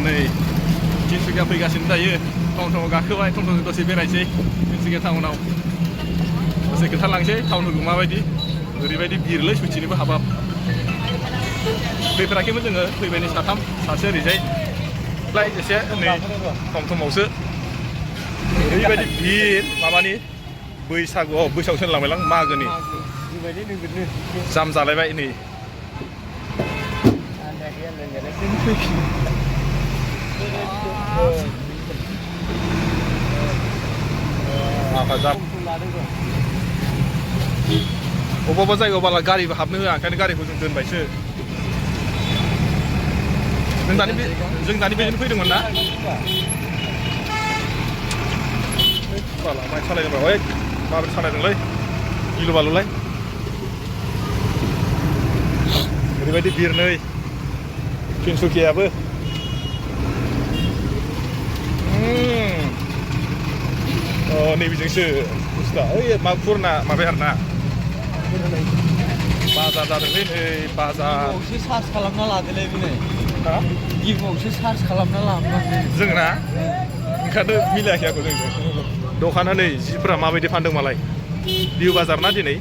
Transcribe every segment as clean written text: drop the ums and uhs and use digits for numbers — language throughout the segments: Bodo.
नै तिनसुकिया फैगासिनो दायो टाउनाव गाखोबाय टाउनजों दसे बेरायसै तिनसुकिया टाउनाव दसे खोन्थालांसै टाउनखौ माबायदि ओरैबायदि बिरलै सयथिनिबो हाबाब फैफेराखैमोन जोङो फैबाय नै साथाम सासे ओरैजाय फ्लाय एसे नै टमटमावसो ओरैबायदि भिर माबानि बैसागुआव बैसागु सोलांबायलां मागोनि जाम जालायबाय नै हाबाजाब अबेबा जायगायाव बाला गारिबो हाबनो होआ ओंखायनो गारिखौ जों दोनबायसो जों दानि बेजोंनो फैदोंमोन ना बाला माइ सालायदोंब्रा ओइ माबोरै सालायदोंलै गिलु बालुलाय ओरैबायदि बिर नै तिनसुकियाबो नैबेजोंसो बुस्थुआ ओइ मागुरना माबाया आरोना बाजार जादोंलै नै बाजार सार्च खालामना लादोलै बिनो गिबियावसो सार्च खालामना लाबोनांगौ जोंना ओंखायनो मिलायाखै आंखौ जोंजों दखाना नै जिफोरा माबायदि फानदों मालाय बिउ बाजार ना दिनै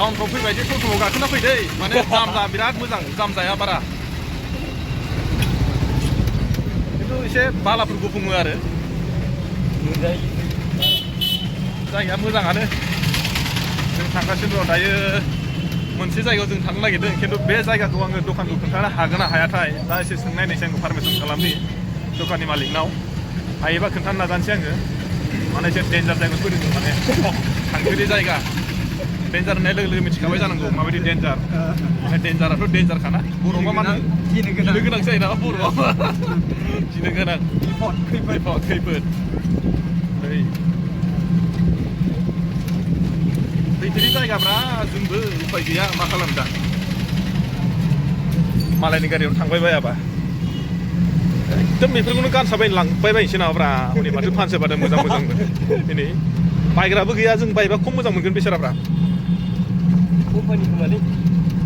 टाउनफ्राव फैबायदि टमटमाव गाखोना फैदै माने जामआ बिराद मोजां जाम जाया बारा खिन्थु एसे बालाफोर गुफुङो आरो जायगाया मोजाङानो जों थांगासिनो दं दायो मोनसे जायगायाव जों थांनो नागिरदों खिन्थु बे जायगाखौ आङो दखानखौ खोन्थानो हागोन ना हायाथाय दा एसे सोंनायनायसै आङो पारमिसन खालामनि दखाननि मालिकनाव हायोबा खोन्थानो नाजानोसै आङो माने एसे डेन्जार जायगायाव फैदों माने थांफेरि जायगा डेन्जार होननाय लोगो लोगो मिथिखाबाय जानांगौ माबायदि डेन्जार माने डेन्जाराथ' डेन्जारखाना बर'बा मा गिनो गोनां जायो ना बर'आ गिनो गोनां खैफोद फैफेरि जायगाफ्रा जोंबो उफाय गैया मा खालाम दा मालायनि गारियाव थांबाय बायाबा एकदम बेफोरखौनो गानसाबाय लांबाय बायनोसै नामाब्रा हनै माथो फानसोबादों मोजां मोजांबो दिनै बायग्राबो गैया जों बायबा खम मोजां मोनगोन बेसाराफ्रा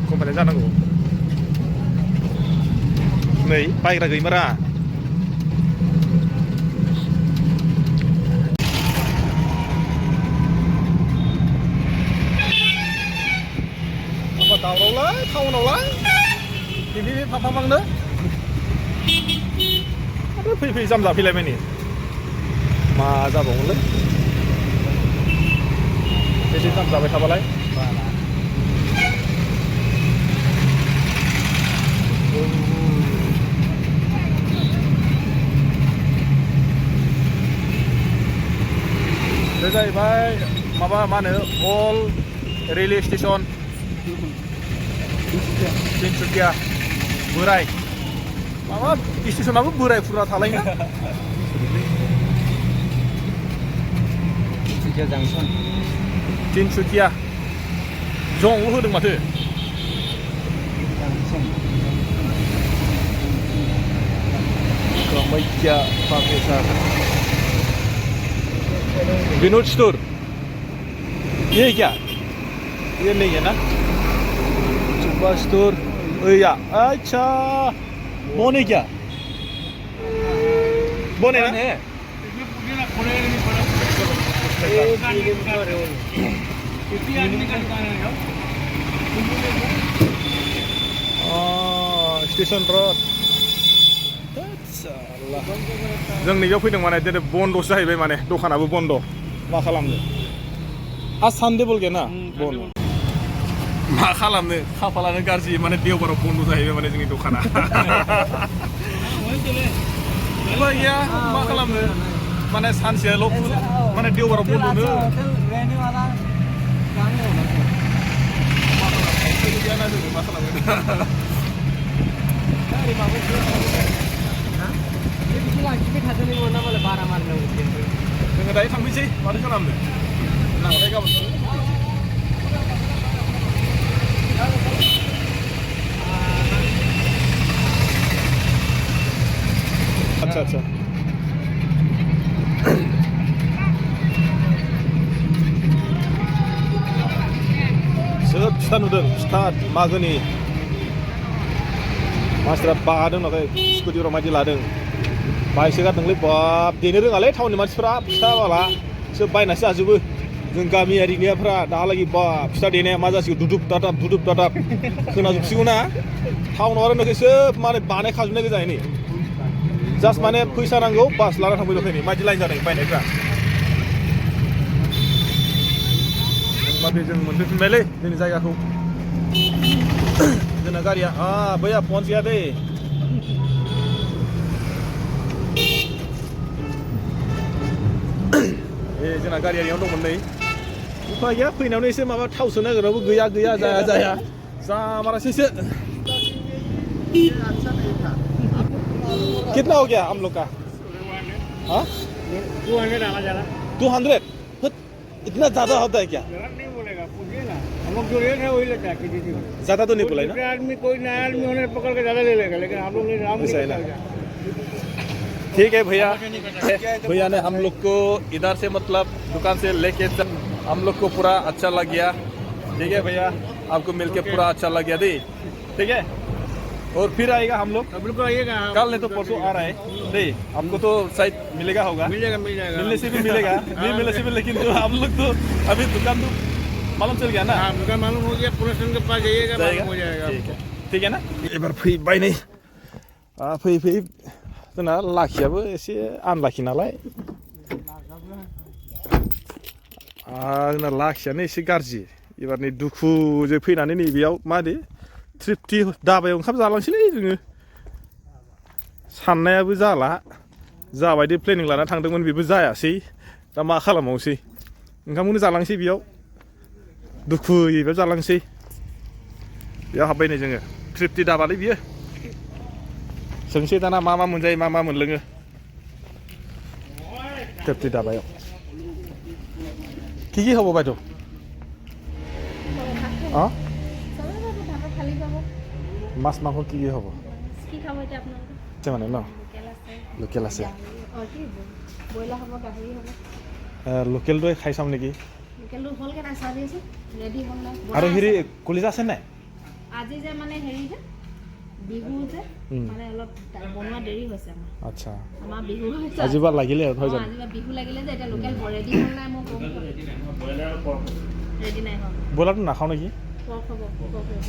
कम्पानिया जानांगौ नै बायग्रा गैमारा दावरावलाय टाउनावलाय बे फांफांनो आरो फैयै जाम जाफैलायबाय नै मा जाबावगोनलै बेसे जाम जाबाय थाबालाय बे जाहैबाय माबा मा होनो अल रेलवे स्टेसन तिनसुकिया बोराय माबा स्टेसनाबो बोराय फुरा थालायनो तिनसुकिया जंल' होदों माथो कामाख्या पाकेसार विनोद स्टोर ये क्या ये नहीं है ना सुपर स्टोर या अच्छा बोने क्या बोने ना स्टेशन रोड जों नैयाव फैदों माने दिनै बन्द'सो जाहैबाय माने दखानाबो बन्द' मा खालामनो आज सानडेबो गैया ना बन्द मा खालामनो खाफालानो गाज्रि माने देवबाराव बन्द' जाहैबाय माने जोंनि दखाना उपाय गैया मा खालामनो माने सानसेयाल' माने देवबाराव बन्द'नो मा खालामनो जोङो दायो थांफैनोसै माथो खालामनो नांबाथाय गाबोन अच्छा फिथा नुदों फिथा मागोनि मानसिफ्रा बादों नाथाय स्कुटिफोराव मादि लादों बाइकसो गारदोंलै बाब देनो रोङालै टाउननि मानसिफ्रा फिथा बालासो बायनासो जाजोबो जों गामियारिनिफ्रा दाहालागि बा फिथा देनाया मा जासिगौ दुदुब दादाब खोनाजोबसिगौ ना टाउनाव आरो नोखै सोब माने बानायखाजोबनाय गोजा नै जास्ट माने फैसा नांगौ बास लाना थांबाय दं नै मादि लाइन जादों बायनायफ्रा जों मोनफैफिनबायलै जोंनि जायगाखौ जोंना गारिया बैया पन्स गैया दै जोंना गारिया याव दंमोन नै उफाय गैया फैनायावनो एसे माबा थाव सोनो नागिरबाबो गैया जाया जा मारासैसो कितना हो गया हम लोग का हाँ 200 आना जा रहा 200 इतना ज्यादा होता है क्या नहीं बोलेगा पूछिए ना हम लोग जो रेट है वही लेते हैं किसी को ज्यादा तो नहीं बोला ना आदमी कोई नया आदमी होने पकड़ के ज्यादा ले लेगा लेकिन हम लोग नहीं ठीक है भैया ने हम लोग को इधर से मतलब दुकान से लेके हम लोग को पूरा अच्छा लग गया ठीक है भैया आपको मिलके पूरा अच्छा लग गया दी ठीक है और फिर आएगा हम लोग बिल्कुल आइएगा कल नहीं तो परसों आ रहा है नहीं हमको तो शायद मिलेगा होगा मिल जाएगा मिलने से भी मिलेगा नहीं मिलने से भी लेकिन तो हम लोग तो अभी दुकान तो मालूम चल गया ना दुकान मालूम हो गया पुलिस के पास जाइएगा मालूम हो जाएगा ठीक है ना एक बार फैबाय नै फै जोंना लाखियाबो एसे आनलाखि नालाय जोंना लाखियानो एसे गाज्रि एबारनि दुखुजों फैनानै नैबेयाव मा होनो तृप्ति दाबायाव ओंखाम जालांसैलै जोङो साननायाबो जाला जाबायदि प्लेनिं लाना थांदोंमोन बेबो जायासै दा मा खालामबावसै ओंखामखौनो जालांसै बेयाव दुखुयै बेयाव जालांसै बेयाव हाबबाय नै जोङो तृप्ति दाबालै बियो सोंसै दाना मा मोनजायो मा मोनलोङो तृप्ति दाबायाव কি হ'ব বাইদেউ মাছ মাংস কি হ'ব মানে ন লোকেল আছে লোকেলটোৱে খাই চাম নেকি আৰু হেৰি কলিজা আছে নাই আজি যে মানে হেৰি যে বিহু যে মানে অলপ বনোৱা দেৰি হৈছে আচ্ছা আমাৰ বিহু হৈছে আজিবা লাগিলে হৈ যাব আজিবা বিহু লাগিলে যে এটা লোকেল ৰেডি হ'ল নাই মই কম ৰেডি নাই হ'ল বলাটো নাখাও নেকি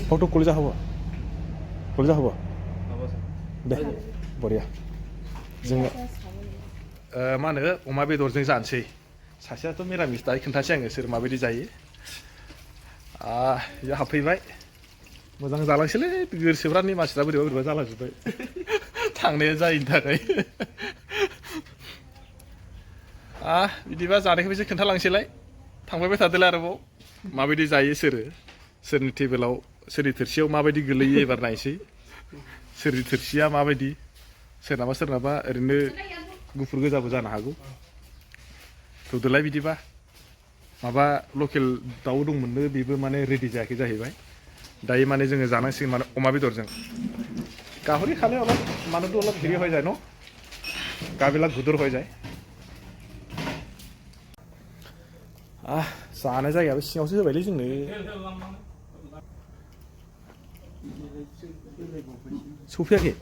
ফটো কলিজা হ'ব দে বঢ়িয়া जोङो मा होनो अमा बेदरजों जानोसै सासेयाथ' मिरामिस दायो खोन्थासै आङो सोर माबायदि जायो बेयाव हाबफैबाय मोजां जालांसैलै गोसोफ्रानि मानसिफ्रा बोरैबा जालांजोब्बाय थांनाया जायैनि थाखाय बिदिबा जानायखौ एसे खोन्थालांसैलाय थांबाय थादोलाय आरोबाव माबायदि जायो सोरनि टेबोलाव सोरनि थोरसियाव माबायदि गोलैयो एबार नायसै सोरनि थोरसिया माबायदि सोरनाबा ओरैनो गुफुर गोजाबो जानो हागौ थौदोलाय बिदिबा माबा लकेल दाउ दंमोननो बेबो माने रेडि जायाखै जाहैबाय दायो माने जोङो जानांसिगोन माने अमा बेदरजों गाहरि खाले অলপ মানুহটো অলপ হেৰি হৈ যায় ন গাবিলাক গুদৰ হৈ যায় जानाय जायगायाबो सिङावसो होबायलै जोंनो सफैयाखै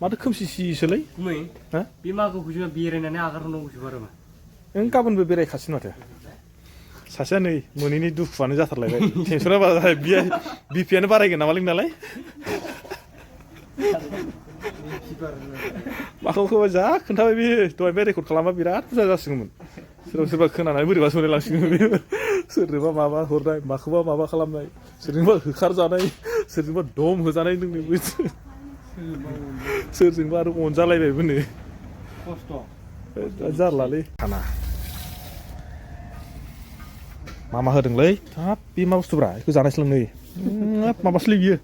माथो खोमसिसोलै बे मागोखौ बेरायनानै आगारनांगौसो बारा नों गाबोनबो बेरायखासिन माथो सासेया नै मोनैनि दुखुआनो जाथारलायबाय टेनसना बारा जाबाय बिपिआनो बारायगोन नामालै नालाय माखौबा जा खोन्थाबाय बियो दहाय रेकर्ड खालामबा बिराद बुरजा जासिगौमोन सोरबा खोनानानै बोरैबा सोलायलांसिगोन बियो सोरनोबा माबा हरनाय माखौबा माबा खालामनाय सोरजोंबा होखारजानाय सोरजोंबा दम होजानाय नोंनो सोरजोंबा आरो अनजालायबायबो नो जारलालै खाना मा होदोंलै हाब बे मा बुस्थुब्रा बेखौ जानायसो लोंनै माबासोलै बियो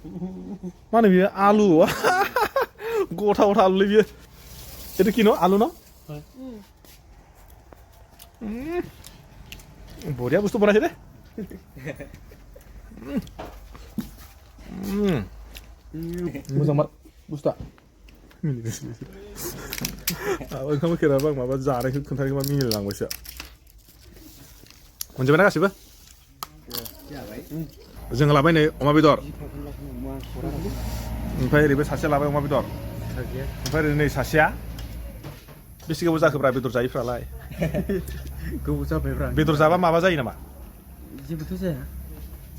मा होनो बियो आलु गथा आलुलै बियो itu kino alu no বঢ়িয়া বস্তু বনাইছে দে मोजां मार बुस्थुआ ओंखाम खेराबा माबा जानायखौ खोन्थानो मा मिनिलांबायसो मोनजोबबायना गासिबो जोङो लाबाय नै अमा बेदर ओमफ्राय ओरैबो सासेया लाबाय अमा बेदर ओमफ्राय ओरै नै सासेया बेसे गोबाव जाखोब्रा बेदर जायैफ्रालाय गोबाव जाबायब्रा बेदर जाबा माबा जायो नामा जेबोथ' जाया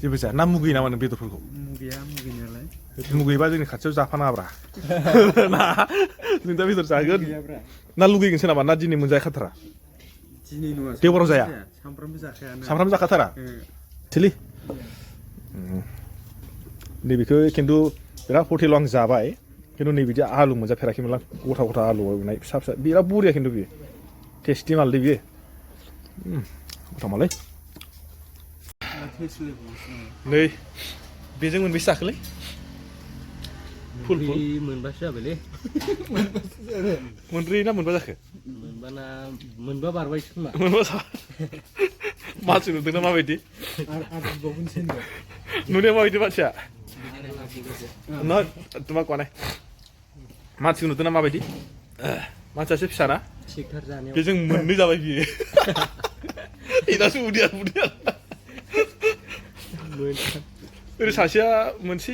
जेबो जाया ना मुगैयो नामा नों बेदरफोरखौ मुगैनायालाय मुगैबा जोंनि खाथियाव जाफानाङाब्रा ना जों दा बेदर जागोन ना लुगैगोनसो नामा ना दिनै मोनजाखाथारा दिनै नङा देवबाराव जाया सामफ्रामबो जाखायानो सामफ्रामबो जाखाथारा थिलि नैबेखौ खिन्थु बिराद हटेलाव आं जाबाय खिन्थु नैबिदि आलु मोनजाफेराखैमोन आं गथा गथा आलु एवनाय फिसा फिसा बिराद बरिया खिन्थु बियो टेस्टि मालदे बियो गोथाव मालै नै बेजों मोनबेसे जाखोलै फुल मोनबासो जाबायलै मोनब्रै ना मोनबा जाखो मोनबा बारबायसो खोमा मोनबा मानसि नुदोंना माबायदि नुनाया माबायदि मानसिया ना तुम्हा कनाय मानसिखौ नुदोंना माबायदि मानसियासो फिसा ना बेजों मोननै जाबाय बियो बेनासो उदैया ओरै सासेया मोनसे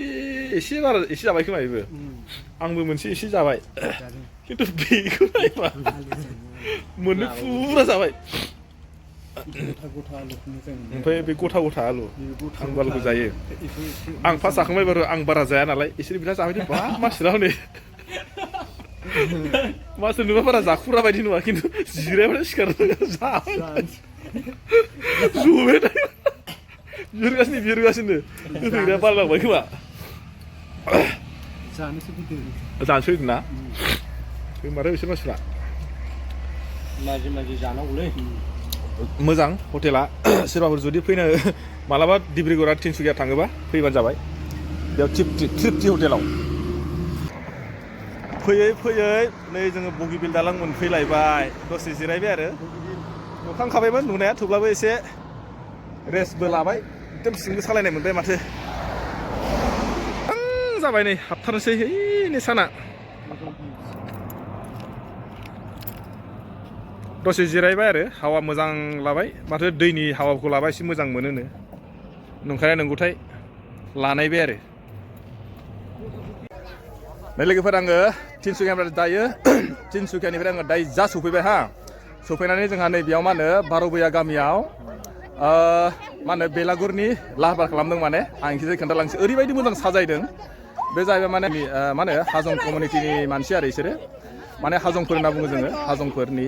एसे बारा एसे जाबाय खोमा बेबो आंबो मोनसे एसे जाबाय खिन्थु बेखौ नायबा मोननै फुरा जाबाय ओमफ्राय बे गथा गथा आलु आं बालुखौ जायो आं फार्स्ट जाखांबाय बारु आं बारा जाया नालाय एसे बिराद जाबाय बा मानसिना हनै मानसि नुबा बारा जाखुरा बायदि नुवा खिन्थु जिरायबानो सिखारनो जाबाय जबाय थायो बिरगासिनो होफैग्राया बारलांबाय खोमा जानोसै फैदों ना मारै बिसोर मानसिफ्रा माजे जानांगौलै मोजां हटेला सोरबाफोर जुदि फैनो मालाबा डिब्रुगड़ तिनसुकिया थाङोबा फैबानो जाबाय बेयाव तृप्ति हटेलाव फैयै नै जोङो बगिबिल दालां मोनफैलायबाय दसे जिरायबाय आरो नुखांखाबायमोन नुनाया थेवब्लाबो एसे रेस्टबो लाबाय एकदम सिंबो सालायनाय मोनबाय माथो जाबाय नै हाबथारनोसै नै साना दसे जिरायबाय आरो हावा मोजां लाबाय माथो दैनि हावाखौ लाबाय एसे मोजां मोनोनो नंखाया नंगौथाय लानायबाय आरो नै लोगोफोर आङो तिनसुकियानिफ्राय दायो जा सफैबाय हा सफैनानै जोंहा नै बेयाव मा होनो बार'बैया गामियाव मा होनो बेलागुरनि लाहार फाहार खालामदों माने आं एसे खोन्थालांसै ओरैबायदि मोजां साजायदों बे जाहैबाय माने मा होनो हाजं कमिउनिटिनि मानसि आरो बिसोरो माने हाजंफोर होनना बुङो जोङो हाजंफोरनि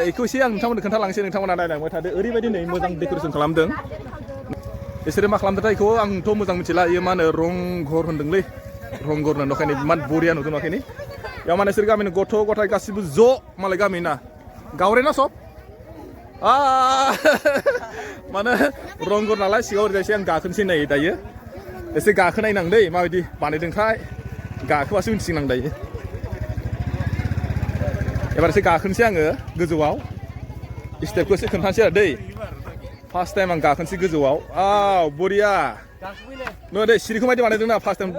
बेखौ एसे आं नोंथांमोननो खोन्थालांसै नोंथांमोना नायलांबाय थादो ओरैबायदि नै मोजां डेक'रेसन खालामदों बिसोरो मा खालामदोंथाय बेखौ आंथ' मोजां मिथिला इयो मा होनो रंघर होनदोंलै रंघर होनो नखायनो इमान बरिया नुदों नखायनो बेयाव माने बिसोर गामिनि गथ' गथाय गासिबो ज' मालाय गामिना गावरेना सब माने रंघर नालाय सिगाङाव ओरैजायसै आं गाखोनोसै नै दायो एसे गाखोनायनां दै माबायदि बानायदोंथाय गाखोबासो मिथिगोन आं दायो एबार एसे गाखोनोसै आङो गोजौआव स्टेपखौ एसे खोन्थानोसै आरो दै फार्स्ट टाइम आं गाखोनोसै गोजौआव बरिया नो दे सिरिखौ मायदि बानायदों ना फार्स्ट टाइम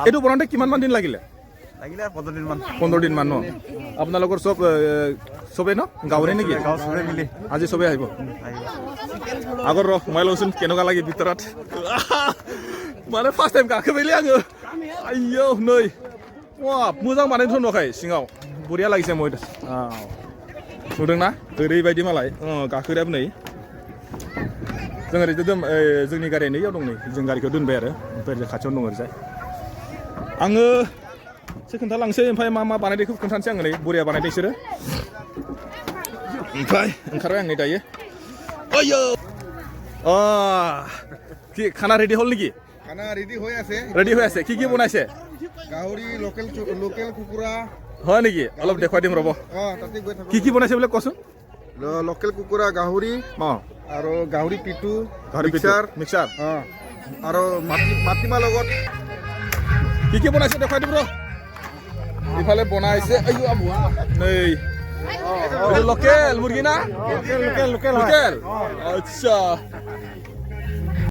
এইটো বনাওঁতে কিমান দিন লাগিলে 15 দিন মান ন আপোনালোকৰ চবেই ন গাঁৱৰে নেকি আজি চবেই আহিব আগৰ ৰ সোমাই লওঁচোন কেনেকুৱা লাগে ভিতৰত মানে ফাৰ্ষ্ট টাইম গাখोबायलै आङो आयौ नै मोजां बानायनोथ' नुवाखै सिङाव बरिया लागिसे মই नुदोंना ओरैबायदि मालाय गाखोग्रायाबो नै जों ओरै जोंनि गारिया नैयाव दं नै जों गारिखौ दोनबाय आरो ओमफ्राय खाथियावनो दं ओरैजाय आङो एसे खोन्थालांसै ओमफ्राय मा बानायनायखौ खोन्थानोसै आङो नै बरिया बानायदों बिसोरो ओमफ्राय ओंखारबाय आं नै दायो आयौ কি খানা রেডি হল নেকি খানা রেডি হৈ আছে কি বনাইছে গাহৰি লোকেল কুকুৰা হয় নেকি অলপ দেখুৱাই দিম ৰ'ব তাতে গৈ থাকো কি বনাইছে বোলে কচোন লোকেল কুকুৰা গাহৰি আৰু গাহৰি পিটু মিক্সাৰ আৰু মাটিমাহ লগত কি বনাইছে দেখুৱাই দিম ৰ ইফালে বনাইছে नै লোকেল মুৰ্গী না লোকেল আচ্ছা